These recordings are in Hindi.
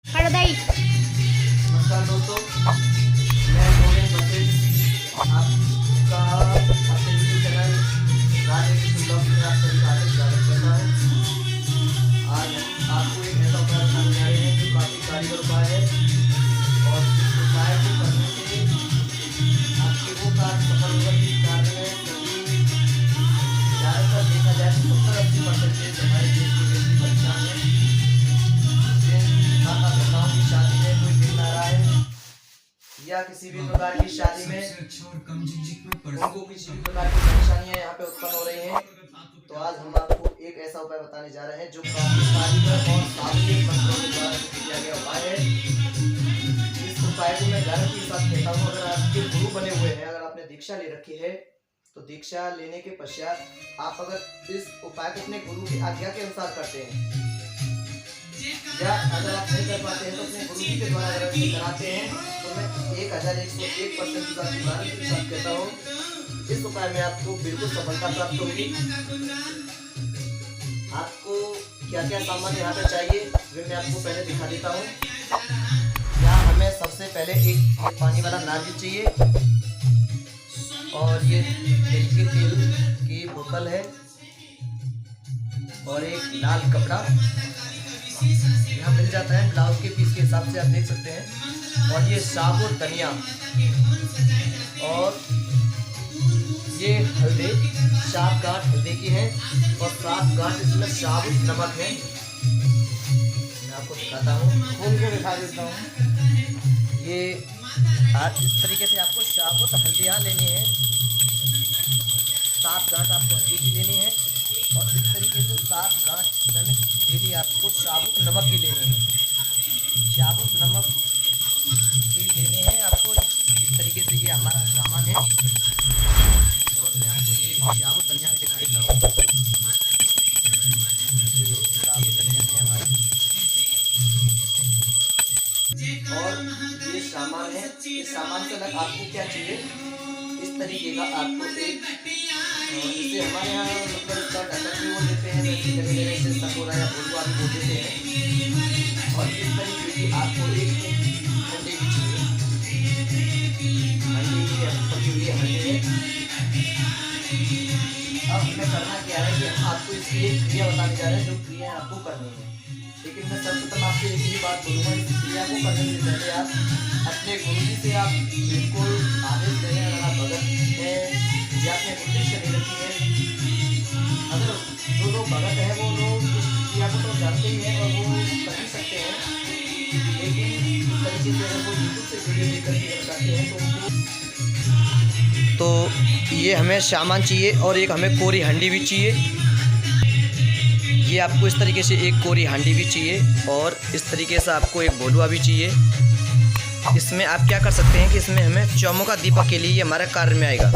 हरदई। नमस्कार दोस्तों, मैं गोविंद बसेज आपका अपने यूट्यूब चैनल राज एग्रीकल्चर ब्लॉग में आप सभी का हार्दिक स्वागत करता हूँ। आज हम आपको एक ऐसा उपाय बताने जा रहे हैं जो काफ़ी कारगर उपाय है और इस उपाय को करने से आपके वो कार्य सफल होगा जिस कार्य में कभी ज़्यादातर देखा जाए तो 70-80% हमारे देश की बेटी परेशान है। माता पिताओं की शादी में कोई दिल ना रहा है या किसी भी प्रकार की शादी में उनको किसी भी प्रकार की परेशानियां यहाँ पे उत्पन्न हो रही हैं, तो आज हम आपको एक ऐसा उपाय बताने जा रहे हैं जो काफी कारगर और सावधानी मंत्रों के द्वारा किया गया उपाय है। इस उपाय को मैं गारंटी के साथ कहता हूँ, अगर आपके गुरु बने हुए हैं, अगर आपने दीक्षा ले रखी है, तो दीक्षा लेने के पश्चात आप अगर इस उपाय को अपने गुरु की आज्ञा के अनुसार करते हैं या अगर आप नहीं कर पाते हैं तो अपने गुरु जी के द्वारा अगर आप कराते हैं, तो मैं 1101% की बात गारंटी के साथ कहता हूँ, इस उपाय में आपको बिल्कुल सफलता प्राप्त होगी। आपको क्या क्या सामान यहाँ पे चाहिए वे मैं आपको पहले दिखा देता हूँ। यहाँ हमें सबसे पहले एक पानी वाला नारियल चाहिए और ये तिल के तेल की बोतल है और एक लाल कपड़ा यहाँ मिल जाता है ब्लाउज के पीस के हिसाब से, आप देख सकते हैं। और ये साबुत धनिया और ये हल्दी, 7 गांठ हल्दी की है और 7 गांठ इसमें साबुत नमक है। मैं आपको दिखाता हूँ, खोल के दिखा देता हूँ। ये आज इस तरीके से आपको साबुत हल्दियाँ लेनी है, 7 गांठ आपको हल्दी की लेनी है और इस तरीके से 7 गांठ डेली आपको साबुत नमक की लेनी है। साबुत नमक की लेनी है आपको, इस तरीके से ये हमारा सामान है। और मैं आपको ये साबुत धनिया भी दिखा देता हूँ। साबुत धनिया है हमारा और ये सामान है। इस सामान से अलग आपको क्या चाहिए, इस तरीके का आपको एक जैसे हमारे यहाँ मतलब इसका ढक्कन भी वो देते हैं, वैसे जगह जगह से सकोरा या भुलवा भी वो देते हैं। और इस तरीके की आपको एक हंडी भी चाहिए, हंडी की पकी हुई हंडी है। अब हमें करना क्या है कि हम आपको इसकी एक क्रिया बताने जा रहे हैं जो क्रिया आपको करनी है। लेकिन मैं सर्वप्रथम आपसे एक ही बात बोलूँगा, इस क्रिया को करने से पहले आप अपने गुरु जी से आप बिल्कुल आदेश दें। अगर आप भगत हैं या अपने गुरु से नहीं रखी है, अगर जो लोग भगत हैं वो लोग इस क्रिया को तो जानते ही हैं और वो कर ही सकते हैं, लेकिन इस तरीके से अगर वो यूट्यूब से वीडियो लेकर के करते हैं तो ये हमें सामान चाहिए और एक हमें कोरी हंडी भी चाहिए। ये आपको इस तरीके से एक कोरी हांडी भी चाहिए और इस तरीके से आपको एक भोलुआ भी चाहिए। इसमें आप क्या कर सकते हैं कि इसमें हमें चौमुखा दीपक के लिए ये हमारे कार्य में आएगा।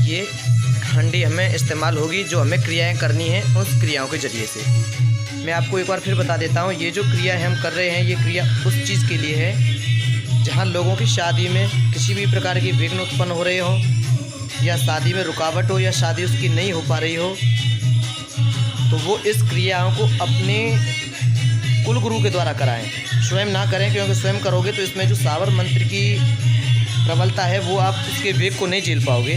ये हांडी हमें इस्तेमाल होगी जो हमें क्रियाएं करनी हैं, उस क्रियाओं के ज़रिए से। मैं आपको एक बार फिर बता देता हूँ, ये जो क्रिया हम कर रहे हैं ये क्रिया उस चीज़ के लिए है जहाँ लोगों की शादी में किसी भी प्रकार की विघ्न उत्पन्न हो रहे हो या शादी में रुकावट हो या शादी उसकी नहीं हो पा रही हो, तो वो इस क्रियाओं को अपने कुल गुरु के द्वारा कराएं, स्वयं ना करें, क्योंकि स्वयं करोगे तो इसमें जो सावर मंत्र की प्रबलता है वो आप उसके वेग को नहीं झेल पाओगे।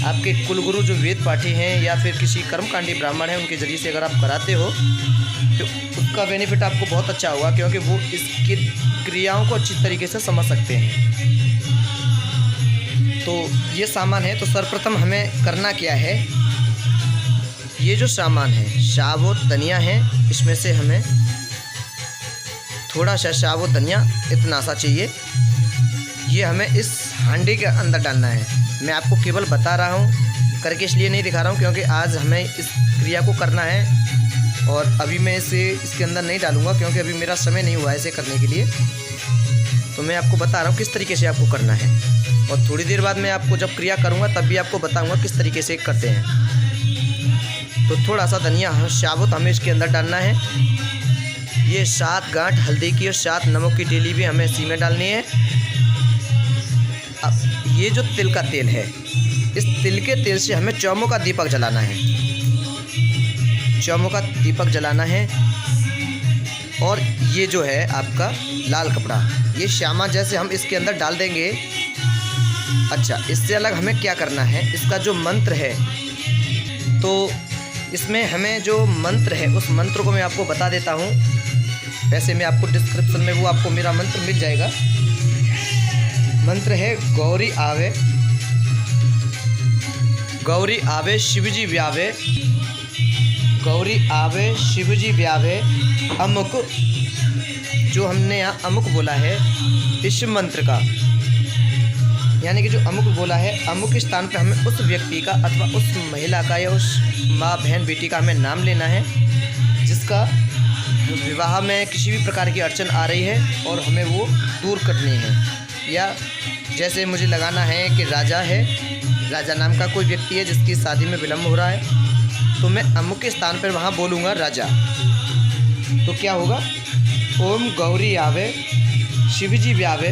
आपके कुल गुरु जो वेद पाठी हैं या फिर किसी कर्मकांडी ब्राह्मण हैं उनके ज़रिए से अगर आप कराते हो तो उसका बेनिफिट आपको बहुत अच्छा होगा, क्योंकि वो इसकी क्रियाओं को अच्छी तरीके से समझ सकते हैं। तो ये सामान है। तो सर्वप्रथम हमें करना क्या है, ये जो सामान है साबुत धनिया है, इसमें से हमें थोड़ा सा साबुत धनिया इतना सा चाहिए। ये हमें इस हांडी के अंदर डालना है। मैं आपको केवल बता रहा हूँ, करके इसलिए नहीं दिखा रहा हूँ क्योंकि आज हमें इस क्रिया को करना है और अभी मैं इसे इसके अंदर नहीं डालूँगा क्योंकि अभी मेरा समय नहीं हुआ है इसे करने के लिए। तो मैं आपको बता रहा हूँ किस तरीके से आपको करना है और थोड़ी देर बाद मैं आपको जब क्रिया करूँगा तब भी आपको बताऊँगा किस तरीके से करते हैं। तो थोड़ा सा धनिया साबुत हमें इसके अंदर डालना है। ये 7 गांठ हल्दी की और 7 नमक की डेली भी हमें इसी में डालनी है। अब ये जो तिल का तेल है, इस तिल के तेल से हमें चौमुखा दीपक जलाना है। चौमुखा दीपक जलाना है और ये जो है आपका लाल कपड़ा, ये श्यामा जैसे हम इसके अंदर डाल देंगे। अच्छा, इससे अलग हमें क्या करना है, इसका जो मंत्र है, तो इसमें हमें जो मंत्र है उस मंत्र को मैं आपको बता देता हूँ। वैसे मैं आपको डिस्क्रिप्शन में वो आपको मेरा मंत्र मिल जाएगा। मंत्र है गौरी आवे, गौरी आवे शिवजी व्यावे, गौरी आवे शिवजी व्यावे। अमुक, जो हमने यहाँ अमुक बोला है इस मंत्र का, यानी कि जो अमुक बोला है, अमुक स्थान पर हमें उस व्यक्ति का अथवा उस महिला का या उस माँ बहन बेटी का हमें नाम लेना है जिसका विवाह में किसी भी प्रकार की अड़चन आ रही है और हमें वो दूर करनी है। या जैसे मुझे लगाना है कि राजा है, राजा नाम का कोई व्यक्ति है जिसकी शादी में विलम्ब हो रहा है, तो मैं अमुक के स्थान पर वहाँ बोलूँगा राजा। तो क्या होगा, ओम गौरी आवे शिवजी व्यावे,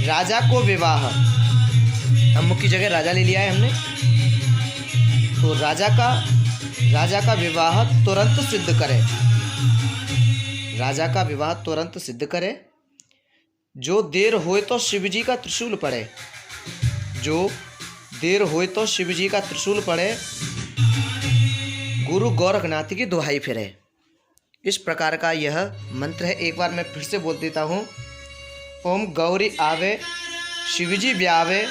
राजा को विवाह। अमुक की जगह राजा ले लिया है हमने, तो राजा का विवाह तुरंत सिद्ध करे, राजा का विवाह तुरंत सिद्ध करे। जो देर होए तो शिवजी का त्रिशूल पड़े, जो देर होए तो शिवजी का त्रिशूल पड़े, गुरु गोरखनाथ की दुहाई फिरे। इस प्रकार का यह मंत्र है। एक बार मैं फिर से बोल देता हूँ। ओम गौरी आवे शिवजी व्यावे,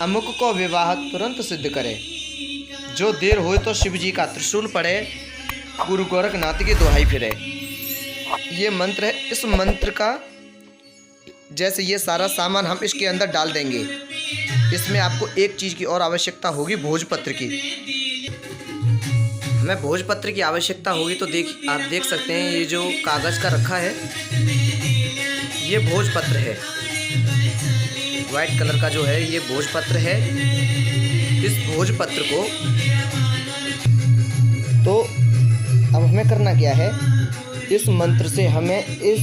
अमुक को विवाह तुरंत सिद्ध करे, जो देर होए तो शिवजी का त्रिशूल पड़े, गुरु गोरखनाथ की दुहाई फिरे। ये मंत्र है। इस मंत्र का जैसे ये सारा सामान हम इसके अंदर डाल देंगे, इसमें आपको एक चीज़ की और आवश्यकता होगी, भोजपत्र की। हमें भोजपत्र की आवश्यकता होगी। तो आप देख सकते हैं ये जो कागज़ का रखा है ये भोजपत्र है, वाइट कलर का जो है ये भोजपत्र है। इस भोजपत्र को तो अब हमें करना क्या है, इस मंत्र से हमें इस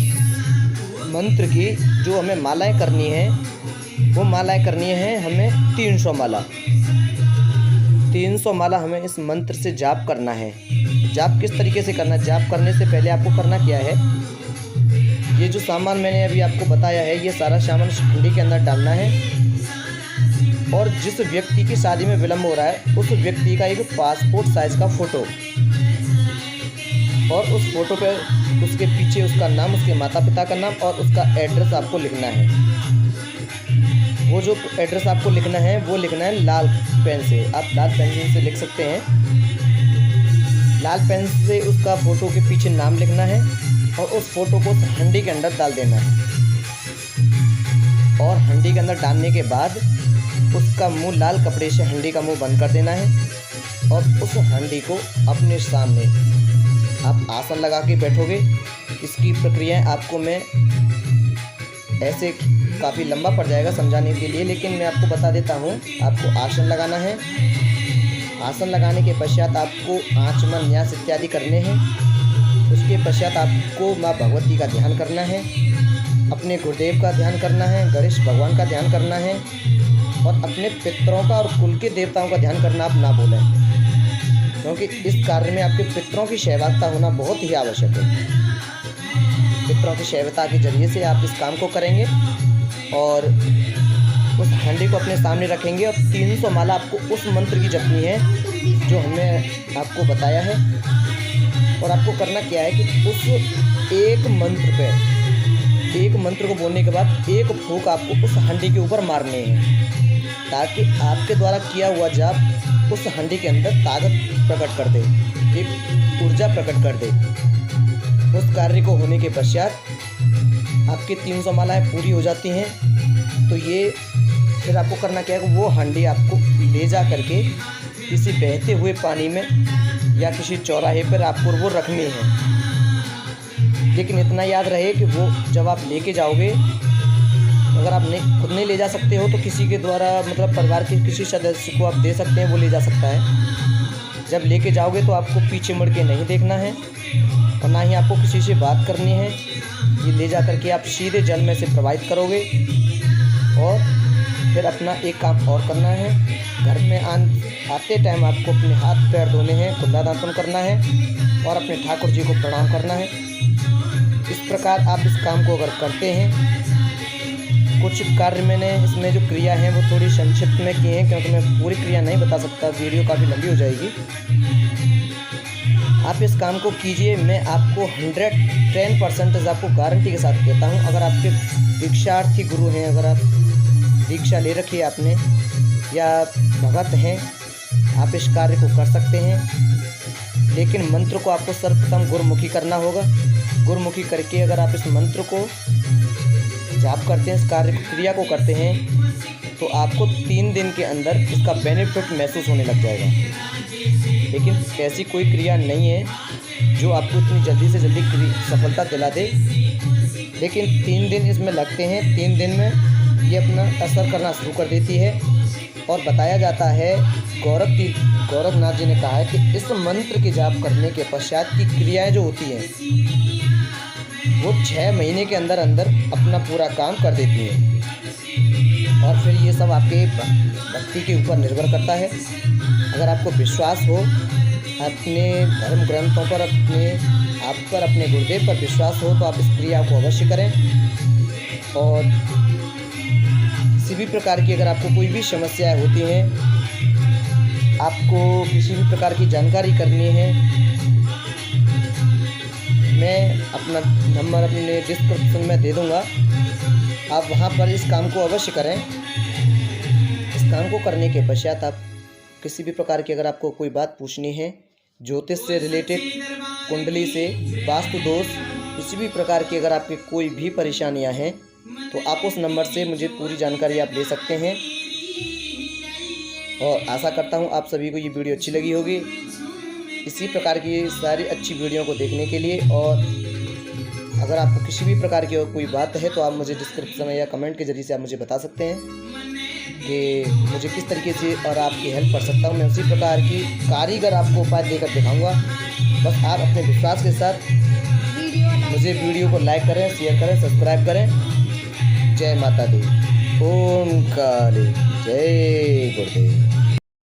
मंत्र की जो हमें मालाएं करनी है वो मालाएं करनी है हमें 300 माला। 300 माला हमें इस मंत्र से जाप करना है। जाप किस तरीके से करना है, जाप करने से पहले आपको करना क्या है, ये जो सामान मैंने अभी आपको बताया है ये सारा सामान हंडी के अंदर डालना है। और जिस व्यक्ति की शादी में विलम्ब हो रहा है उस व्यक्ति का एक पासपोर्ट साइज़ का फ़ोटो, और उस फोटो पे उसके पीछे उसका नाम, उसके माता पिता का नाम और उसका एड्रेस आपको लिखना है। वो जो एड्रेस आपको लिखना है वो लिखना है लाल पेन से। आप लाल पेन से लिख सकते हैं। लाल पेन से उसका फ़ोटो के पीछे नाम लिखना है और उस फ़ोटो को हंडी के अंदर डाल देना है। और हंडी के अंदर डालने के बाद उसका मुंह लाल कपड़े से हंडी का मुंह बंद कर देना है। और उस हंडी को अपने सामने आप आसन लगा के बैठोगे। इसकी प्रक्रिया आपको मैं ऐसे काफ़ी लंबा पड़ जाएगा समझाने के लिए, लेकिन मैं आपको बता देता हूँ। आपको आसन लगाना है। आसन लगाने के पश्चात आपको आचमन न्यास इत्यादि करने हैं। उसके पश्चात आपको माँ भगवती का ध्यान करना है, अपने गुरुदेव का ध्यान करना है, गणेश भगवान का ध्यान करना है और अपने पितरों का और कुल के देवताओं का ध्यान करना आप ना भूलें, क्योंकि इस कार्य में आपके पितरों की सहभागिता होना बहुत ही आवश्यक है। पितरों की सहभागिता के जरिए से आप इस काम को करेंगे और उस हंडी को अपने सामने रखेंगे और 300 माला आपको उस मंत्र की जपनी है जो हमने आपको बताया है। और आपको करना क्या है कि उस एक मंत्र को बोलने के बाद एक फूंक आपको उस हंडी के ऊपर मारने हैं, ताकि आपके द्वारा किया हुआ जाप उस हंडी के अंदर ताकत प्रकट कर दे, एक ऊर्जा प्रकट कर दे। उस कार्य को होने के पश्चात आपकी 300 मालाएँ पूरी हो जाती हैं। तो ये फिर आपको करना क्या है, वो हंडी आपको ले जा करके किसी बहते हुए पानी में या किसी चौराहे पर आपको वो रखनी है। लेकिन इतना याद रहे कि वो जब आप लेके जाओगे, अगर आप खुद नहीं ले जा सकते हो तो किसी के द्वारा, मतलब परिवार के किसी सदस्य को आप दे सकते हैं, वो ले जा सकता है। जब लेके जाओगे तो आपको पीछे मुड़ के नहीं देखना है और ना ही आपको किसी से बात करनी है। ये ले जा करके आप सीधे जल में से प्रवाहित करोगे और फिर अपना एक काम और करना है। घर में आते टाइम आपको अपने हाथ पैर धोने हैं, कुल्ला दातन करना है और अपने ठाकुर जी को प्रणाम करना है। इस प्रकार आप इस काम को अगर करते हैं, कुछ कार्य मैंने इसमें जो क्रिया हैं वो थोड़ी संक्षिप्त में किए हैं, क्योंकि मैं पूरी क्रिया नहीं बता सकता, वीडियो काफ़ी लंबी हो जाएगी। आप इस काम को कीजिए, मैं आपको 110% आपको गारंटी के साथ कहता हूँ। अगर आपके दीक्षार्थी गुरु हैं, अगर आप दीक्षा ले रखी है आपने या भगत हैं, आप इस कार्य को कर सकते हैं। लेकिन मंत्र को आपको सर्वप्रथम गुरुमुखी करना होगा। गुरुमुखी करके अगर आप इस मंत्र को जाप करते हैं, इस कार्य क्रिया को करते हैं, तो आपको 3 दिन के अंदर इसका बेनिफिट महसूस होने लग जाएगा। लेकिन ऐसी कोई क्रिया नहीं है जो आपको इतनी जल्दी से जल्दी सफलता दिला दे, लेकिन 3 दिन इसमें लगते हैं। 3 दिन में ये अपना असर करना शुरू कर देती है। और बताया जाता है, गौरवनाथ जी ने कहा है कि इस मंत्र के जाप करने के पश्चात की क्रियाएं जो होती हैं वो 6 महीने के अंदर अंदर अपना पूरा काम कर देती है। और फिर ये सब आपके भक्ति के ऊपर निर्भर करता है। अगर आपको विश्वास हो अपने धर्म ग्रंथों पर, आप पर, अपने गुरुदेव पर विश्वास हो, तो आप इस क्रिया को अवश्य करें। और किसी भी प्रकार की अगर आपको कोई भी समस्याएं होती हैं, आपको किसी भी प्रकार की जानकारी करनी है, मैं अपना नंबर अपने डिस्क्रिप्शन में दे दूंगा, आप वहां पर इस काम को अवश्य करें। इस काम को करने के पश्चात आप किसी भी प्रकार की अगर आपको कोई बात पूछनी है, ज्योतिष से रिलेटेड, कुंडली से, वास्तु दोष, किसी भी प्रकार की अगर आपकी कोई भी परेशानियां हैं, तो आप उस नंबर से मुझे पूरी जानकारी आप ले सकते हैं। और आशा करता हूं आप सभी को ये वीडियो अच्छी लगी होगी। इसी प्रकार की सारी अच्छी वीडियो को देखने के लिए, और अगर आपको किसी भी प्रकार की और कोई बात है, तो आप मुझे डिस्क्रिप्शन या कमेंट के जरिए से आप मुझे बता सकते हैं कि मुझे किस तरीके से और आपकी हेल्प कर सकता हूं। मैं उसी प्रकार की कारीगर आपको उपाय देकर दिखाऊंगा। बस आप अपने विश्वास के साथ मुझे वीडियो को लाइक करें, शेयर करें, सब्सक्राइब करें। जय माता दी। ओम काली। जय गुरुदेव।